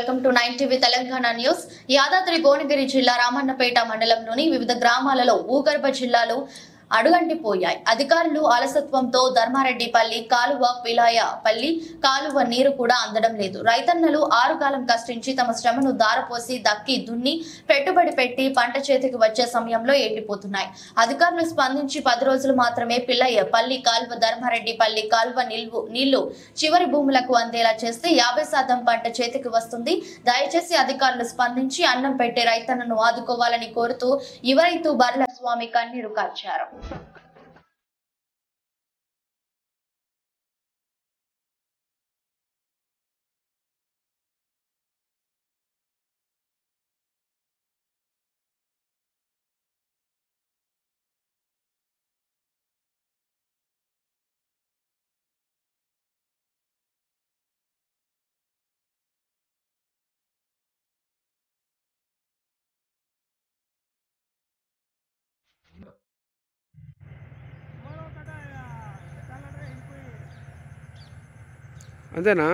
Welcome to 9 TV Telangana news. Yadadri Bhuvanagiri జిల్లా రామన్నపేట మండలంలోని వివిధ గ్రామాలలో భూగర్భ జిల్లాలు అడుగంటిపోయాయి. అధికారులు అలసత్వంతో ధర్మారెడ్డిపల్లి కాలువ, పిలాయపల్లి కాలువ నీరు కూడా అందడం లేదు. రైతన్నలు ఆరుగాలం కష్టించి తమ శ్రమను దారపోసి దక్కి దున్ని పెట్టుబడి పెట్టి పంట చేతికి వచ్చే సమయంలో ఎండిపోతున్నాయి. అధికారులు స్పందించి 10 రోజులు మాత్రమే పిలాయపల్లి కాలువ, ధర్మారెడ్డిపల్లి కాలువ నీళ్లు చివరి భూములకు అందేలా చేస్తే 50% పంట చేతికి వస్తుంది. దయచేసి అధికారులు స్పందించి అన్నం పెట్టే రైతన్నను ఆదుకోవాలని కోరుతూ యువ రైతు బర్ల స్వామి కన్నీరు కార్చారు. అంతేనా?